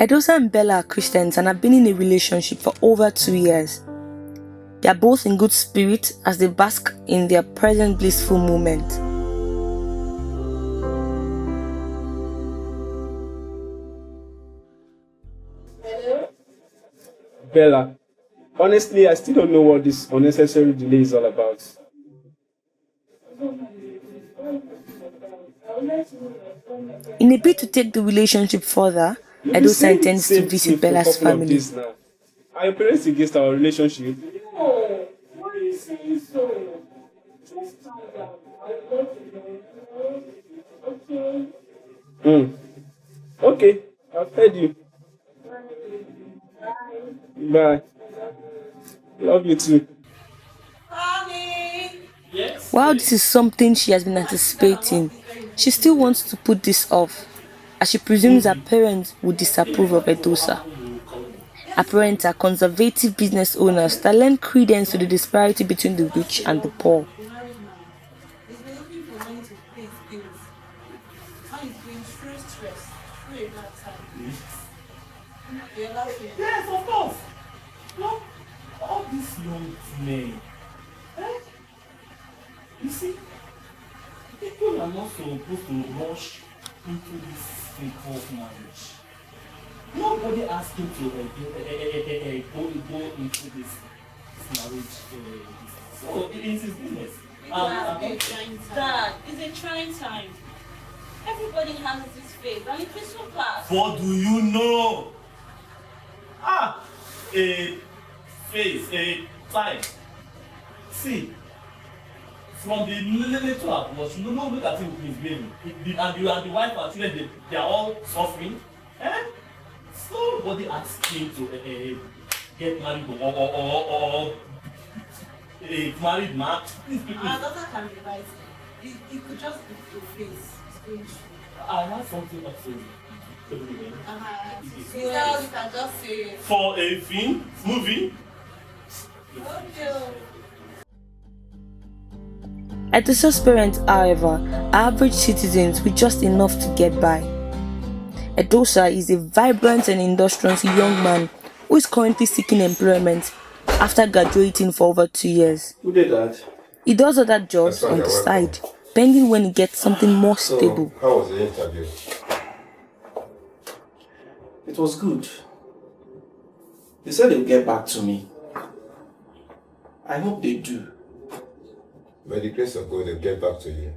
Edosa and Bella are Christians and have been in a relationship for over 2 years. They are both in good spirit as they bask in their present blissful moment. Bella, honestly, I still don't know what this unnecessary delay is all about. In a bid to take the relationship further, Edosa intends to visit Bella's family. Are your parents against our relationship? No, why are you saying so? Just calm down. I love you. Okay? Okay, I've heard you. Bye. Love you too. While this is something she has been anticipating, she still wants to put this off, as she presumes her parents would disapprove of Edosa. Her parents are conservative business owners that lend credence to the disparity between the rich and the poor. Yes, of course. No, all these young men. You see, people are not supposed to rush into this thing called marriage. Nobody asked him to go into this marriage. So it is his business. Dad, it's a trying time. Everybody has this phase, and it will soon pass. What do you know? A phase, a time. See, from the little I've watched, look at him with his baby. And the wife and children, they are all suffering. Nobody asked him to get married or a married man. Our daughter can be right. It could just be your face. It's going through. I have something else to You can just say it. For a film, movie. Okay. Edosa's parents, however, are average citizens with just enough to get by. Edosa is a vibrant and industrious young man who is currently seeking employment after graduating for over 2 years. Who did that? He does other jobs on the side, pending when he gets something more stable. How was the interview? It was good. They said they'll get back to me. I hope they do. By the grace of God, they'll get back to you.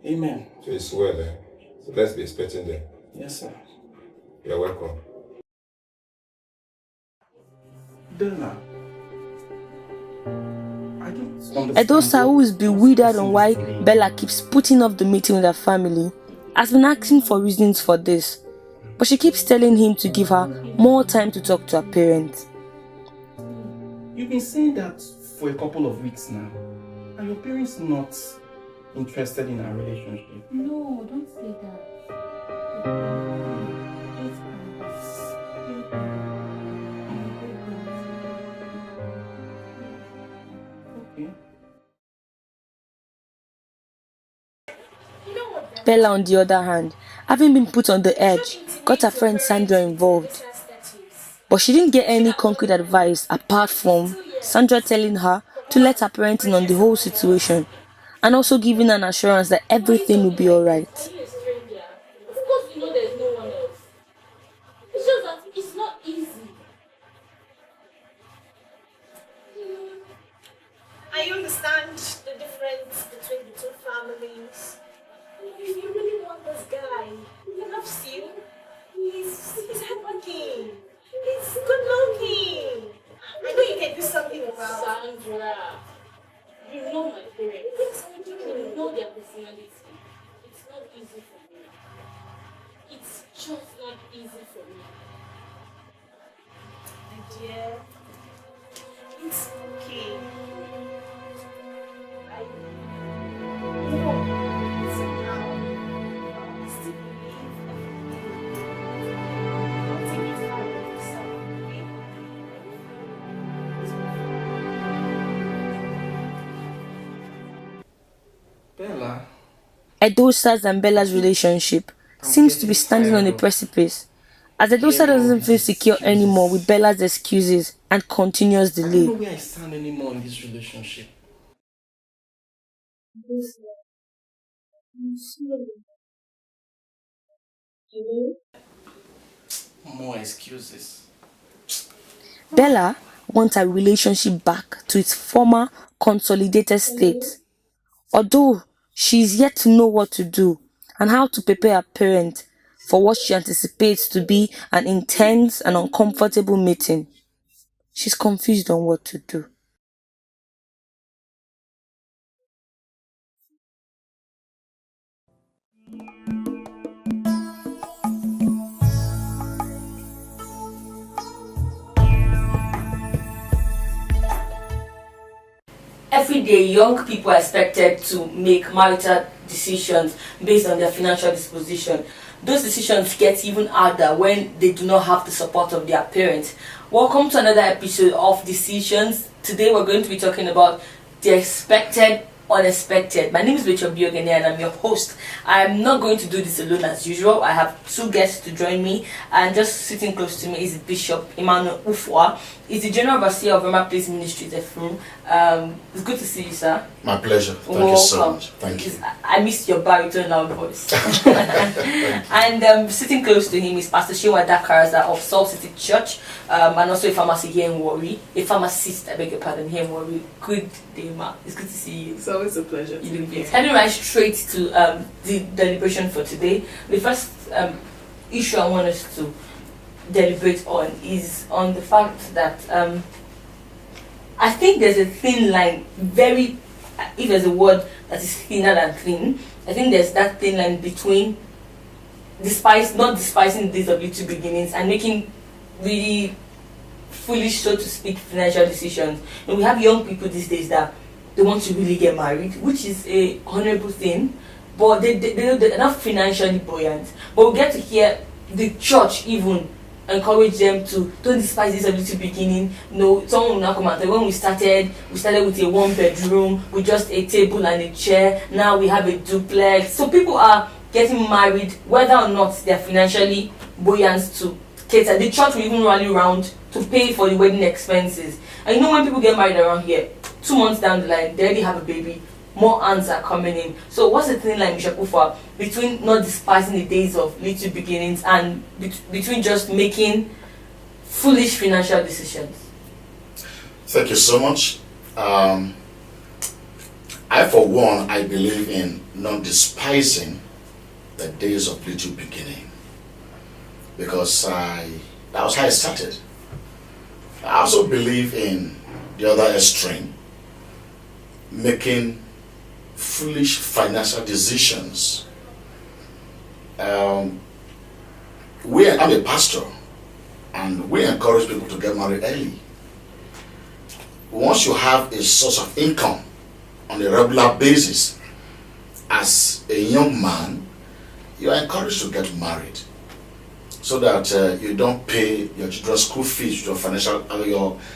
Amen. So it's well, eh? So let's be expecting them. Yes, sir. You're welcome. Bella, I don't understand. Edosa, who is bewildered on why Bella keeps putting off the meeting with her family, has been asking for reasons for this, but she keeps telling him to give her more time to talk to her parents. You've been saying that for a couple of weeks now. Are your parents not interested in our relationship? No, don't say that. Okay. Bella, on the other hand, having been put on the edge, got her friend Sandra involved. But she didn't get any concrete advice apart from Sandra telling her to let her parents in on the whole situation and also giving an assurance that everything will be alright. Of course, you know there's no one else. It's just that it's not easy. I understand the difference between the two families. If you really want this guy, he loves you. He's hardworking. He's good looking. I know you can do something about it. Sandra, you know my parents. You know their personality. It's not easy for me. It's just not easy for me. My dear, it's okay. I know it's now. I still believe I'll take it hard on yourself, okay? Bella, Edosa's and Bella's relationship seems to be standing on a precipice, As Edosa doesn't feel secure anymore with Bella's excuses and continuous I don't delay. know where I stand anymore in this relationship. More excuses. Bella wants her relationship back to its former consolidated state, although she is yet to know what to do and how to prepare her parents for what she anticipates to be an intense and uncomfortable meeting. She's confused on what to do. Every day, young people are expected to make marital decisions based on their financial disposition. Those decisions get even harder when they do not have the support of their parents. Welcome to another episode of Decisions. Today, we're going to be talking about the expected unexpected. My name is Rachel Biogene and I'm your host. I'm not going to do this alone as usual. I have two guests to join me, and just sitting close to me is Bishop Emmanuel Ufwa. He's the General Overseer of Rema Place Ministries, Efrum. It's good to see you, sir. My pleasure. Thank you so much. Thank you. I missed your baritone loud voice. And sitting close to him is Pastor Shewa Dakaraza of Salt City Church, and also a pharmacy here in Warri. A pharmacist, I beg your pardon, here in Warri. Good day, ma. It's good to see you. It's always a pleasure. You look great. Heading right straight to the deliberation for today. The first issue I want us to deliberate on is on the fact that I think there's a thin line, if there's a word that is thinner than thin, I think there's that thin line between not despising the days of little beginnings and making really foolish, so to speak, financial decisions. And we have young people these days that they want to really get married, which is a honorable thing, but they're not financially buoyant. But we get to hear the church even encourage them to don't despise this of little beginning. No, someone will not come and tell. When we started with a 1 bedroom with just a table and a chair. Now we have a duplex. So people are getting married whether or not they're financially buoyant to cater. The church will even rally around to pay for the wedding expenses. And you know, when people get married around here, 2 months down the line, they already have a baby. More hands are coming in. So what's the thin line, Bishop Ufa, between not despising the days of little beginnings and between just making foolish financial decisions? Thank you so much. I, for one, I believe in not despising the days of little beginning, because that was how I started. I also believe in the other extreme, making foolish financial decisions. I'm a pastor, and we encourage people to get married early. Once you have a source of income on a regular basis as a young man, you are encouraged to get married so that you don't pay your children's school fees, your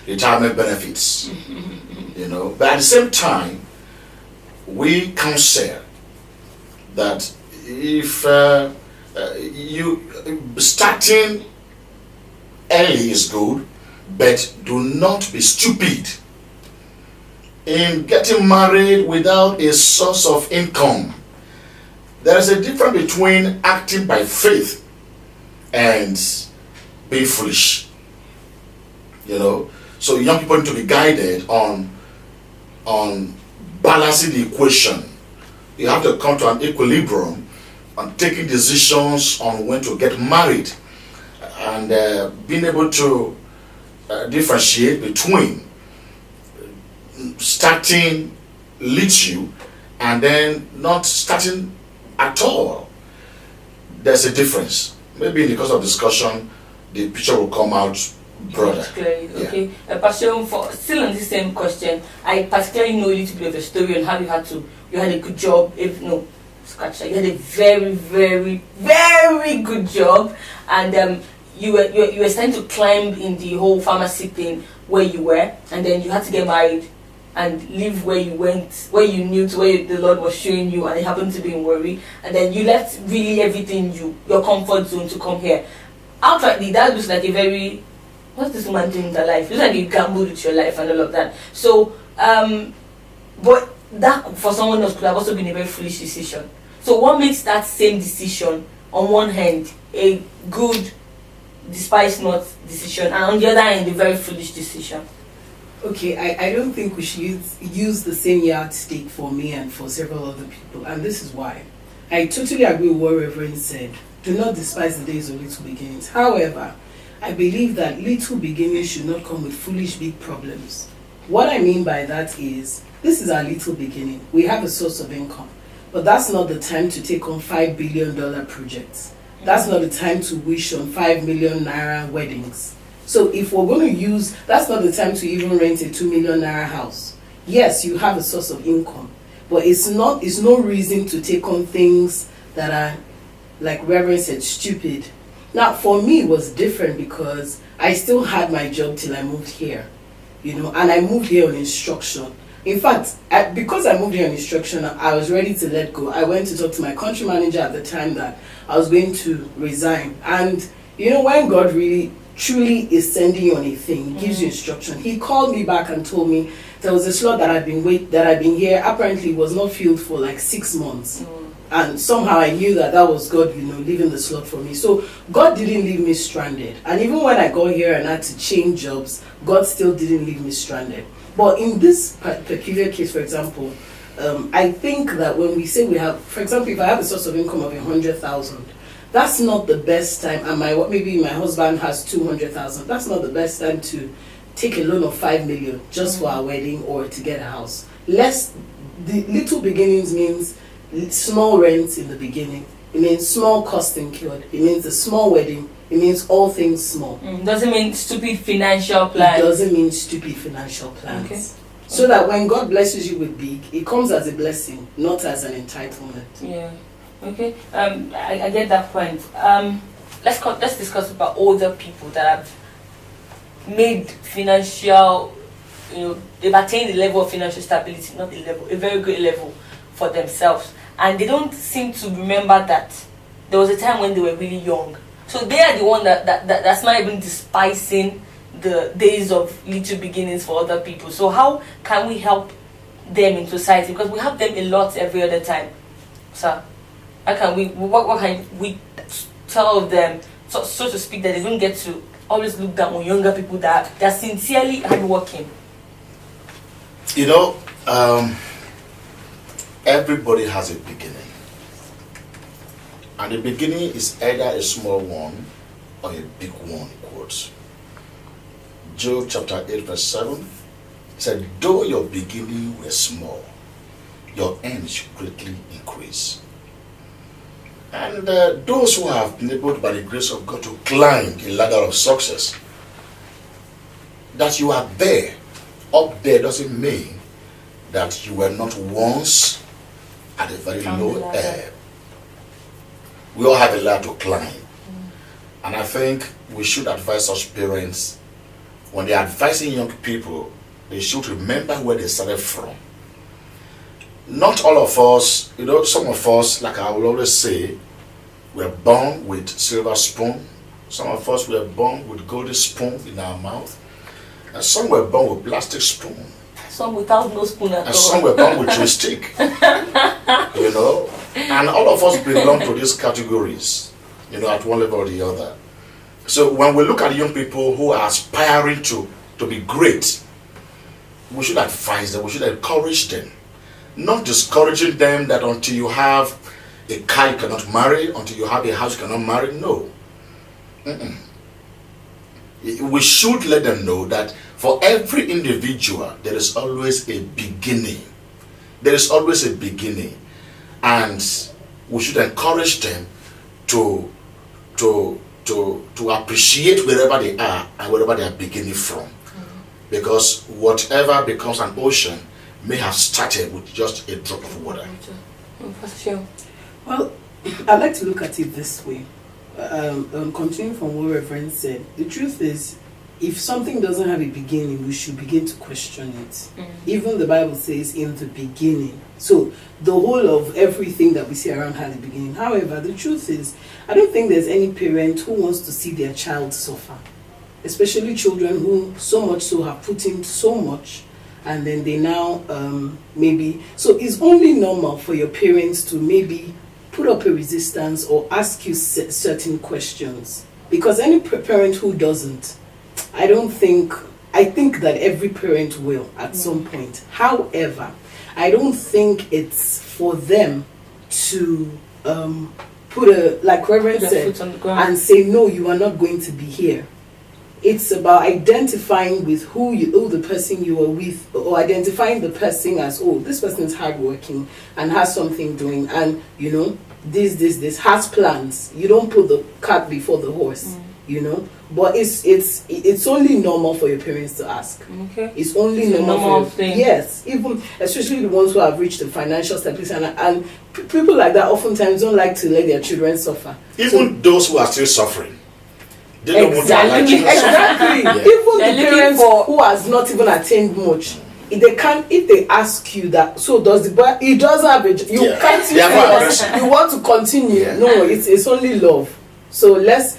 retirement benefits. But at the same time, we counsel that if you starting early is good, but do not be stupid in getting married without a source of income. There is a difference between acting by faith and being foolish. So young people need to be guided on balancing the equation. You have to come to an equilibrium on taking decisions on when to get married, and being able to differentiate between starting little and then not starting at all. There's a difference. Maybe in the course of discussion, the picture will come out broader. Okay. Pastor, still on this same question, I particularly know a little bit of a story on how you had a good job. You had a very, very, very good job, and you were starting to climb in the whole pharmacy thing where you were, and then you had to get married and live where you went, where you knew to where the Lord was showing you, and it happened to be in Warri, and then you left really everything your comfort zone to come here. outrightly, that looks like a very, what's this woman doing with her life? It looks like you gambled with your life and all of that. So, but that for someone else could have also been a very foolish decision. So what makes that same decision on one hand a good, despise not decision, and on the other hand a very foolish decision? Okay, I don't think we should use the same yardstick for me and for several other people, and this is why. I totally agree with what Reverend said. Do not despise the days of little beginnings. However, I believe that little beginnings should not come with foolish big problems. What I mean by that is, this is our little beginning. We have a source of income, but that's not the time to take on $5 billion projects. That's not the time to wish on 5 million naira weddings. So if we're going to use, that's not the time to even rent a 2 million naira house. Yes, you have a source of income, but it's no reason to take on things that are, like Reverend said, stupid. Now, for me, it was different because I still had my job till I moved here, and I moved here on instruction. In fact, because I moved here on instruction, I was ready to let go. I went to talk to my country manager at the time that I was going to resign. And, when God really truly is sending you on a thing, gives you instruction. He called me back and told me there was a slot that I'd been here. Apparently, it was not filled for like 6 months. And somehow I knew that was God, leaving the slot for me. So God didn't leave me stranded. And even when I got here and had to change jobs, God still didn't leave me stranded. But in this peculiar case, for example, I think that when we say we have, for example, if I have a source of income of 100,000, that's not the best time. And maybe my husband has 200,000. That's not the best time to take a loan of 5 million just for our wedding or to get a house. The little beginnings means small rent in the beginning. It means small cost incurred. It means a small wedding. It means all things small. Doesn't mean stupid financial plans. It doesn't mean stupid financial plans. Okay. So that when God blesses you with big, it comes as a blessing, not as an entitlement. Yeah. Okay. I get that point. Let's discuss about older people that have made financial, they've attained the level of financial stability, not a very good level for themselves, and they don't seem to remember that there was a time when they were really young. So they are the one that's not even despising the days of little beginnings for other people. So how can we help them in society? Because we have them a lot every other time. So how can what can we tell them, so to speak, that they don't get to always look down on younger people that are sincerely hardworking? Everybody has a beginning. And the beginning is either a small one or a big one, quotes. Job chapter 8 verse 7 said, though your beginning were small, your end should greatly increase. And those who have been able by the grace of God to climb a ladder of success, that you are there, up there doesn't mean that you were not once at a very low ebb. We all have a ladder to climb. And I think we should advise such parents, when they're advising young people, they should remember where they started from. Not all of us, some of us, like I will always say, we're born with silver spoon. Some of us were born with golden spoon in our mouth. And some were born with plastic spoon. Some without no spoon at all. And some were born with joystick. And all of us belong to these categories, at one level or the other. So when we look at young people who are aspiring to be great, we should advise them, we should encourage them. Not discouraging them that until you have a car you cannot marry, until you have a house you cannot marry. No. We should let them know that for every individual, there is always a beginning. There is always a beginning. And we should encourage them to appreciate wherever they are and wherever they are beginning from. Because whatever becomes an ocean may have started with just a drop of water. Well, I like to look at it this way. Continuing from what Reverend said, the truth is, if something doesn't have a beginning, we should begin to question it. Even the Bible says in the beginning. So the whole of everything that we see around had a beginning. However, the truth is, I don't think there's any parent who wants to see their child suffer. Especially children who so much so have put in so much, and then they now maybe... So it's only normal for your parents to maybe put up a resistance or ask you certain questions. Because any parent who doesn't, I think that every parent will at some point. However, I don't think it's for them to put a, like Reverend said, and say, no, you are not going to be here. It's about identifying with who the person you are with, or identifying the person as, oh, this person is hardworking and has something doing, and you know, this has plans. You don't put the cart before the horse, you know. But it's only normal for your parents to ask. Okay. It's only normal thing. Yes, even especially the ones who have reached the financial stability, and people like that oftentimes don't like to let their children suffer. Even those who are still suffering. They don't want to allow children exactly. Yeah. Even the parents who has not even attained much, if they ask you that, so does the boy, he doesn't have a, you can't say you want to continue. Yeah. No, it's only love. So let's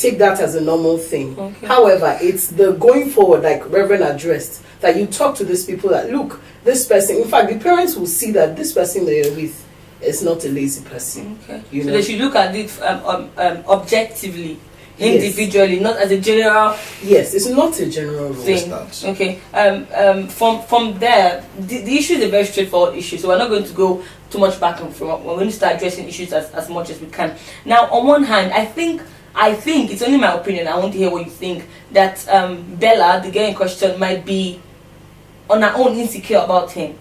take that as a normal thing. Okay. However, it's the going forward, like Reverend addressed, that you talk to these people that, look, this person, in fact, the parents will see that this person that you're with is not a lazy person. Okay. You know? They should look at it objectively, individually, not as a general. Yes, it's not a general thing. Okay. From there, the issue is a very straightforward issue, so we're not going to go too much back and forth. We're going to start addressing issues as much as we can. Now, on one hand, I think it's only my opinion. I want to hear what you think. That Bella, the girl in question, might be on her own insecure about him.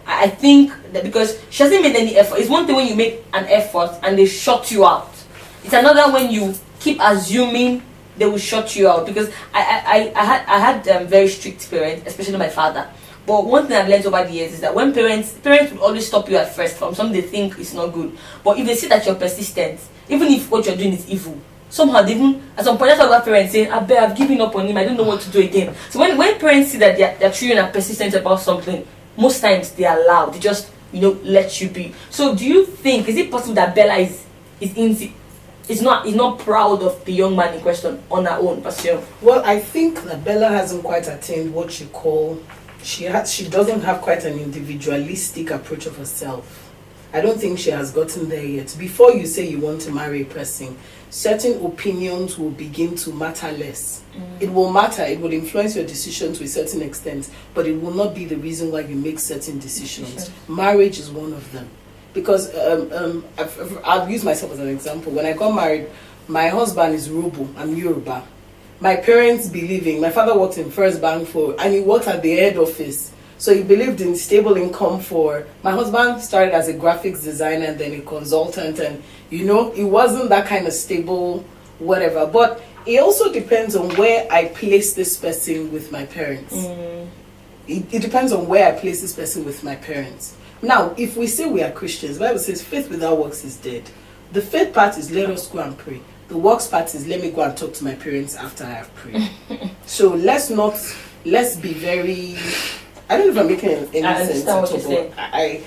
I think that because she hasn't made any effort. It's one thing when you make an effort and they shut you out. It's another when you keep assuming they will shut you out. Because I had very strict parents, especially my father. But one thing I've learned over the years is that when parents will always stop you at first from something they think is not good. But if they see that you're persistent, even if what you're doing is evil, somehow they even, at some point, that's why parents saying, I've given up on him, I don't know what to do again. So when parents see that their children are persistent about something, most times they allow, they just, let you be. So do you think, is it possible that Bella is not proud of the young man in question on her own, Pastor? Well, I think that Bella hasn't quite attained what you call, she doesn't have quite an individualistic approach of herself. I don't think she has gotten there yet. Before you say you want to marry a person, certain opinions will begin to matter less. It will matter, it will influence your decision to a certain extent, but it will not be the reason why you make certain decisions. Marriage is one of them. Because I've used myself as an example. When I got married, my husband is Robo, I'm Yoruba. My parents believing, my father worked in First Bank and he worked at the head office. So he believed in stable income my husband started as a graphics designer and then a consultant, and it wasn't that kind of stable whatever. But it also depends on where I place this person with my parents. It depends on where I place this person with my parents. Now, if we say we are Christians, the Bible says faith without works is dead. The faith part is let us go and pray. The works part is let me go and talk to my parents after I have prayed. So let's be very, I don't know if I'm making any sense at all, but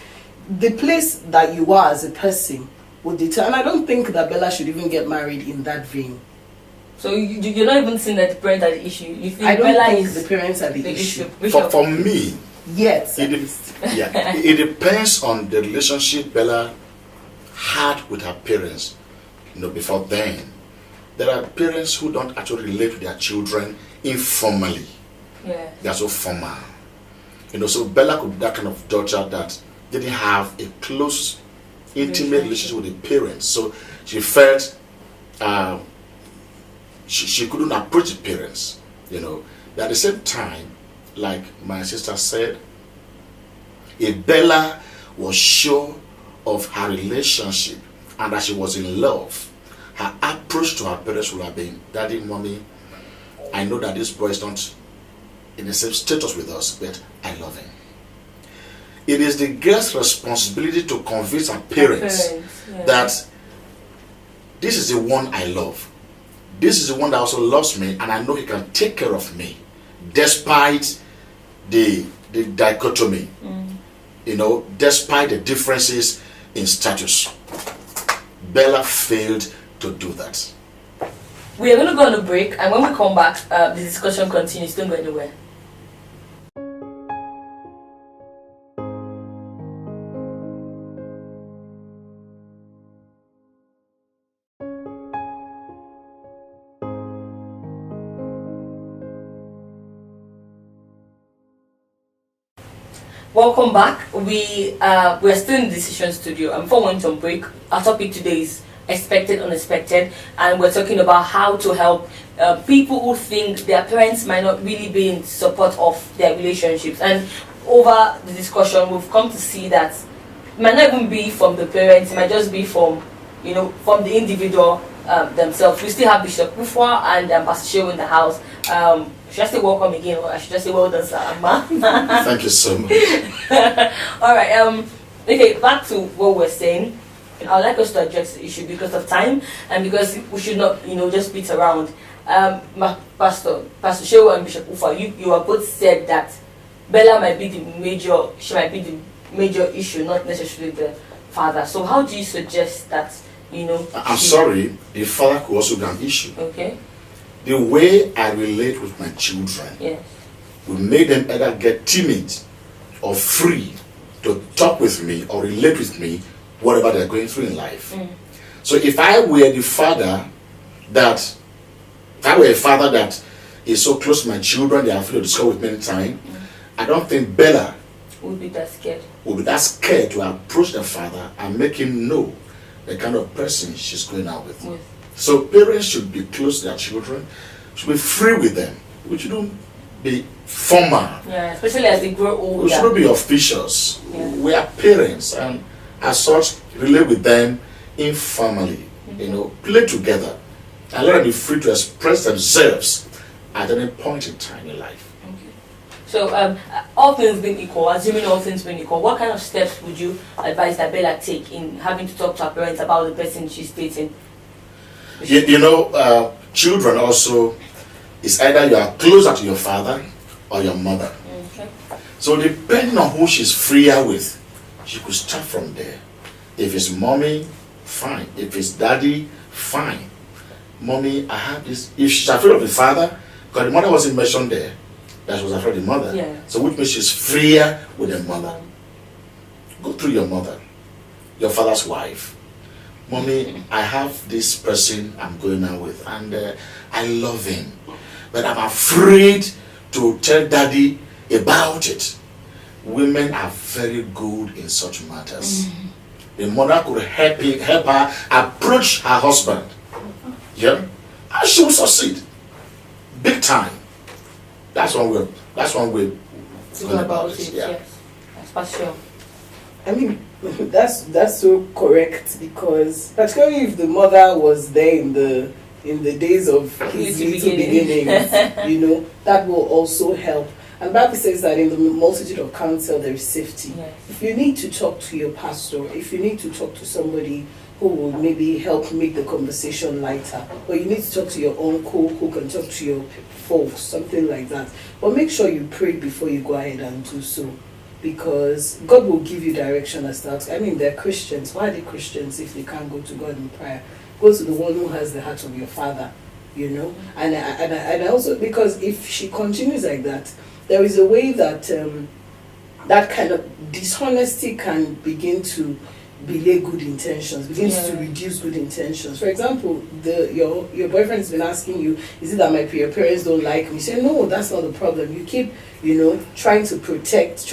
the place that you are as a person will determine. I don't think that Bella should even get married in that vein. So you're not even saying that the parents are the issue. You think I don't Bella think is the parents are the issue. For me, yes, it depends on the relationship Bella had with her parents. Before then, there are parents who don't actually relate with their children informally. Yeah. They are so formal. So Bella could be that kind of daughter that didn't have a close, intimate relationship with the parents. So she felt she couldn't approach the parents. But at the same time, like my sister said, if Bella was sure of her relationship and that she was in love, her approach to her parents would have been, Daddy, Mommy, I know that this boy is not in the same status with us, but I love him. It is the girl's responsibility to convince her parents that this is the one I love. this is the one that also loves me, and I know he can take care of me, despite the dichotomy, despite the differences in status. Bella failed to do that. We are going to go on a break, and when we come back, the discussion continues. Don't go anywhere. Welcome back. We're still in the decision studio, and before we went on break, our topic today is expected, unexpected, and we're talking about how to help people who think their parents might not really be in support of their relationships. And over the discussion, we've come to see that it might not even be from the parents; it might just be from from the individual themselves. We still have Bishop Kufwa and Pastor Shehu in the house. Should I say welcome again, or I should just say well done, sir? Thank you so much. All right. Okay, back to what we're saying. I would like us to address the issue because of time and because we should not, just beat around. Pastor Shehu and Bishop Ufa, you have both said that Bella might be the major issue, not necessarily the father. So how do you suggest that? I'm sorry, the father could also be an issue. Okay. The way I relate with my children will make them either get timid or free to talk with me or relate with me, whatever they're going through in life. So if I were a father that is so close to my children, they are free to discuss with me anytime, I don't think Bella would be that scared to approach the father and make him know the kind of person she's going out with. So parents should be close to their children, should be free with them. We shouldn't be formal. Yeah, especially as they grow older. We shouldn't be officials. We are parents, and as such, relate with them informally. Play together, and let them be free to express themselves at any point in time in life. Okay. So, all things being equal, assuming all things being equal, what kind of steps would you advise that Bella take in having to talk to her parents about the person she's dating? Children also, is either you are closer to your father or your mother. Okay. So depending on who she's freer with, she could start from there. If it's mommy, fine. If it's daddy, fine. Mommy, I have this. If she's afraid of the father, because the mother wasn't mentioned there, that she was afraid of the mother. Yeah. So which means she's freer with the mother. Go through your mother, your father's wife. Mommy, I have this person I'm going out with, and I love him, but I'm afraid to tell daddy about it. Women are very good in such matters. The mother could help her approach her husband. And she will succeed. Big time. That's one way to go about it. Yes. That's for sure. I mean, that's so correct, because particularly if the mother was there in the days of his little beginnings, that will also help. And the Bible says that in the multitude of counsel there is safety. Yes. If you need to talk to your pastor, if you need to talk to somebody who will maybe help make the conversation lighter, or you need to talk to your uncle who can talk to your folks, something like that. But make sure you pray before you go ahead and do so, because God will give you direction as that. I mean, they're Christians. Why are they Christians if they can't go to God in prayer? Go to the one who has the heart of your father, And I also, because if she continues like that, there is a way that that kind of dishonesty can begin to belay good intentions, begins to reduce good intentions. For example, your boyfriend's been asking you, is it that your parents don't like me? You say, no, that's not the problem. You keep, trying to protect,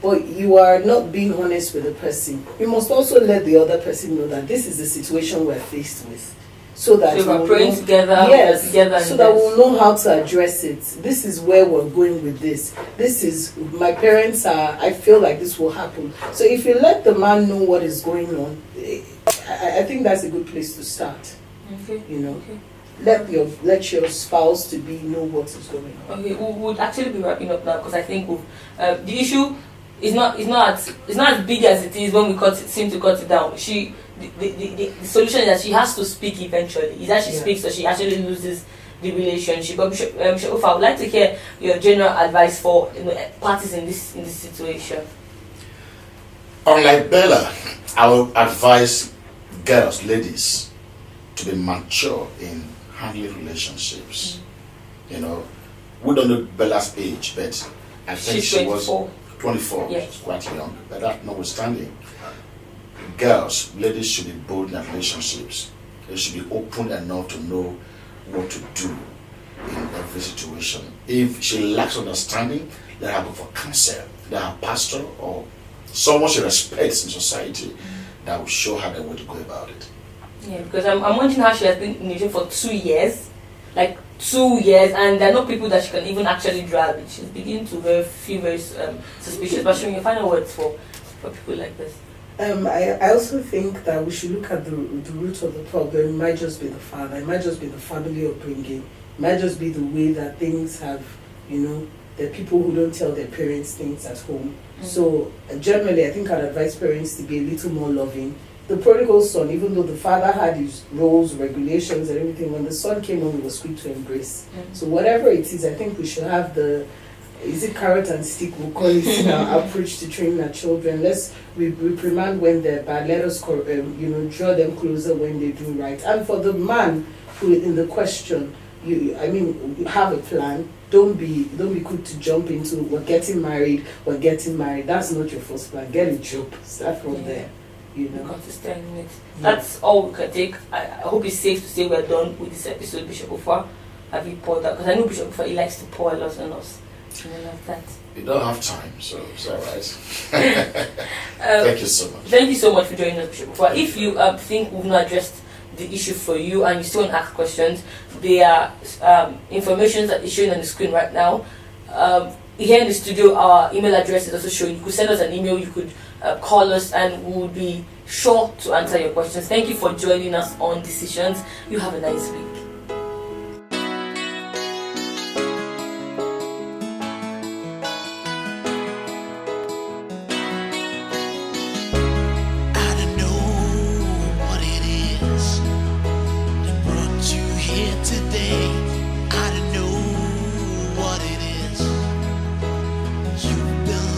but you are not being honest with the person. You must also let the other person know that this is the situation we're faced with. So that we're praying together, so that we'll know how to address it. This is where we're going with this. This is, my parents are, I feel like this will happen. So if you let the man know what is going on, I think that's a good place to start. Okay. Okay. Let your spouse to be know what is going on. Okay, we would actually be wrapping up now, because I think the issue it's not as big as it is when we seem to cut it down. The solution is that she has to speak eventually. Either she speaks or she actually loses the relationship. But Bishop Ufa, I would like to hear your general advice for parties in this situation. Unlike Bella, I will advise girls, ladies, to be mature in handling relationships. You know, we don't know Bella's age, but I think she was 24, yes. Quite young. But that notwithstanding, girls, ladies should be bold in their relationships. They should be open enough to know what to do in every situation. If she lacks understanding, let her go for counsel. Let her pastor or someone she respects in society that will show her the way to go about it. Yeah, because I'm wondering how she has been in a for 2 years. Like 2 years, and there are no people that she can even actually drag. She's beginning to feel very suspicious. But showing your final words for people like this. I also think that we should look at the root of the problem. It might just be the father. It might just be the family upbringing. It might just be the way that things have, the people who don't tell their parents things at home. Mm-hmm. So generally, I think I'd advise parents to be a little more loving. The prodigal son, even though the father had his rules, regulations, and everything, when the son came home, he was quick to embrace. Mm-hmm. So whatever it is, I think we should have is it carrot and stick? We'll call it in our approach to training our children. Let's reprimand when they're bad. Let us, draw them closer when they do right. And for the man who in the question, you have a plan. Don't be quick to jump into we're getting married. That's not your first plan. Get a job. Start from there. Consistent in it. That's all we can take. I hope it's safe to say we're done with this episode. Bishop Ufa, have you poured out? Because I know Bishop Ufa, he likes to pour a lot on us. Like that. You don't have time, so it's alright. Thank you so much. Thank you so much for joining us, Bishop Ufa. If you think we've not addressed the issue for you and you still want to ask questions, there are information that is showing on the screen right now. Here in the studio, our email address is also showing. You could send us an email, you could call us, and we will be sure to answer your questions. Thank you for joining us on Decisions. You have a nice week. Today, I don't know what it is. You've been